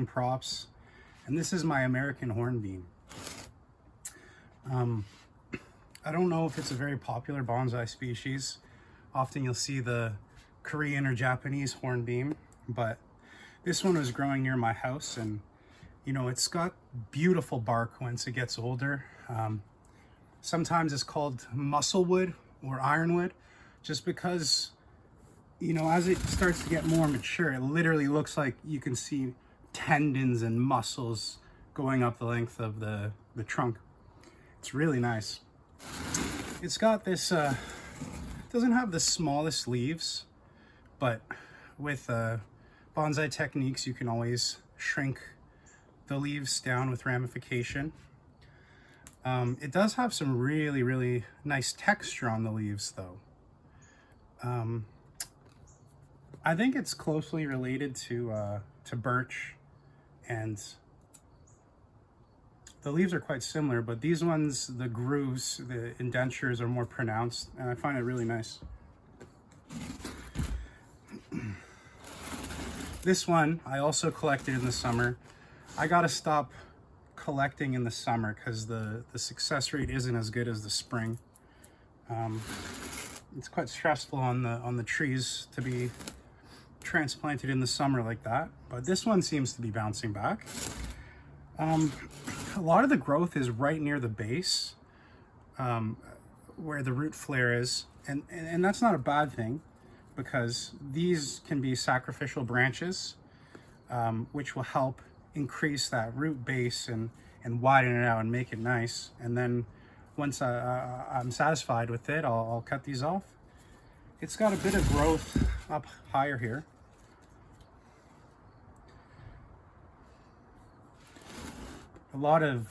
Props, and this is my American hornbeam. I don't know if it's a very popular bonsai species. Often you'll see the Korean or Japanese hornbeam, but this one was growing near my house, and you know, it's got beautiful bark once it gets older. Sometimes it's called musclewood or ironwood, just because, you know, as it starts to get more mature, it literally looks like you can see tendons and muscles going up the length of the trunk. It's really nice. It's got this, doesn't have the smallest leaves, but with bonsai techniques, you can always shrink the leaves down with ramification. It does have some really, really nice texture on the leaves though. I think it's closely related to birch, and the leaves are quite similar, but these ones, the grooves, the indentures are more pronounced, and I find it really nice. This one I also collected in the summer. I gotta stop collecting in the summer because the success rate isn't as good as the spring. It's quite stressful on the trees to be transplanted in the summer like that, but this one seems to be bouncing back. A lot of the growth is right near the base, where the root flare is, and that's not a bad thing, because these can be sacrificial branches, which will help increase that root base and widen it out and make it nice. And then once I'm satisfied with it, I'll cut these off. It's got a bit of growth up higher here. A lot of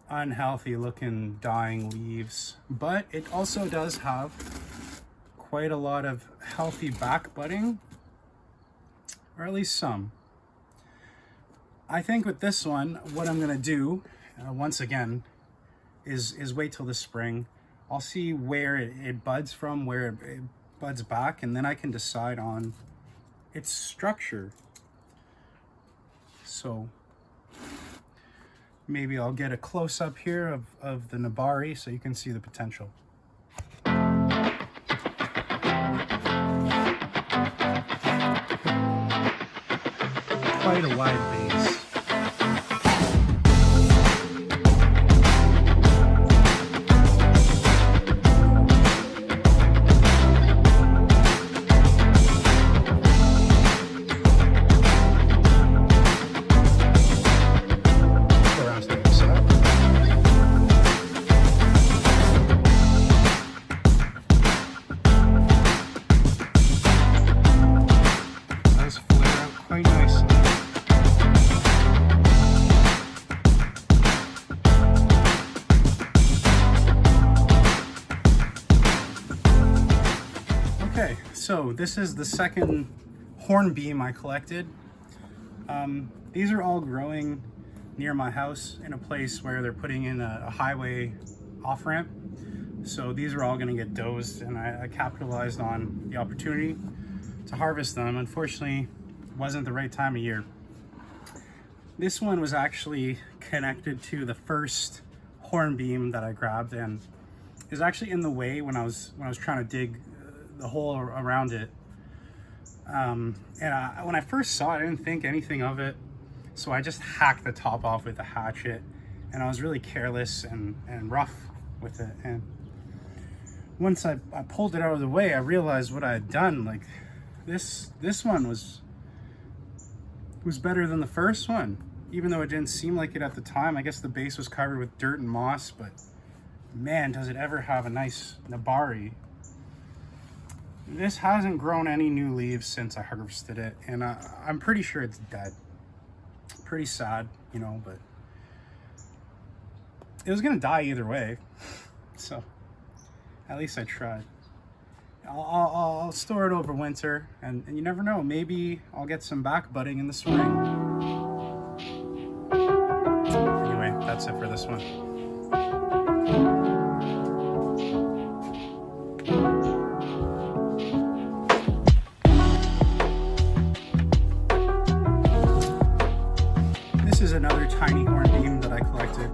unhealthy looking dying leaves, but it also does have quite a lot of healthy back budding, or at least some. I think with this one, what I'm gonna do, once again, is wait till the spring. I'll see where it buds from, where it buds back, and then I can decide on its structure. So maybe I'll get a close-up here of the Yamadori so you can see the potential. Quite a wide base. Okay, so this is the second hornbeam I collected. These are all growing near my house in a place where they're putting in a highway off-ramp. So these are all gonna get dozed, and I capitalized on the opportunity to harvest them. Unfortunately, it wasn't the right time of year. This one was actually connected to the first hornbeam that I grabbed, and is actually in the way when I was trying to dig the hole around it. And when I first saw it, I didn't think anything of it, so I just hacked the top off with a hatchet, and I was really careless and rough with it. And once I pulled it out of the way, I realized what I had done. Like this one was better than the first one, even though it didn't seem like it at the time. I guess the base was covered with dirt and moss, but man, does it ever have a nice Yamadori. This hasn't grown any new leaves since I harvested it, and I'm pretty sure it's dead. Pretty sad, you know, but it was gonna die either way, so at least I tried. I'll store it over winter, and you never know, maybe I'll get some back budding in the spring. Anyway, that's it for this one. This is another tiny hornbeam that I collected.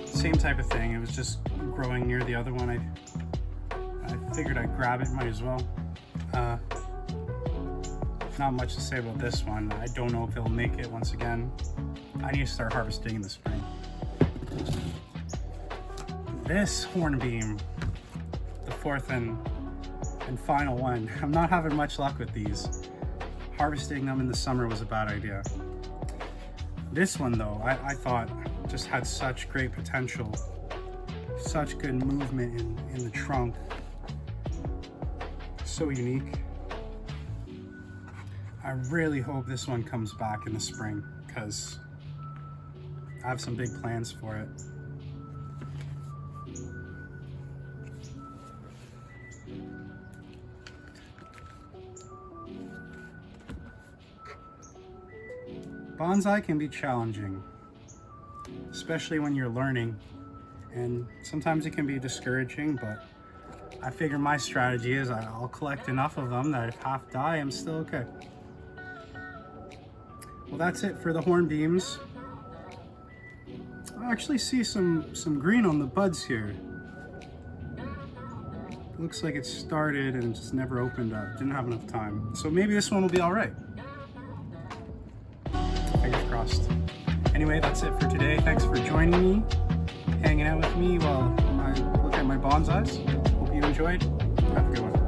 Same type of thing. It was just growing near the other one. I figured I'd grab it, might as well. Not much to say about this one. I don't know if it'll make it once again. I need to start harvesting in the spring. This hornbeam, the fourth and final one. I'm not having much luck with these. Harvesting them in the summer was a bad idea. This one though, I thought just had such great potential. Such good movement in the trunk. So unique. I really hope this one comes back in the spring because I have some big plans for it. Bonsai can be challenging, especially when you're learning, and sometimes it can be discouraging, but I figure my strategy is I'll collect enough of them that if half die, I'm still okay. Well, that's it for the hornbeams. I actually see some green on the buds here. It looks like it started and just never opened up. Didn't have enough time. So maybe this one will be all right. Fingers crossed. Anyway, that's it for today. Thanks for joining me, hanging out with me while I look at my bonsais. Hope you enjoyed. Have a good one.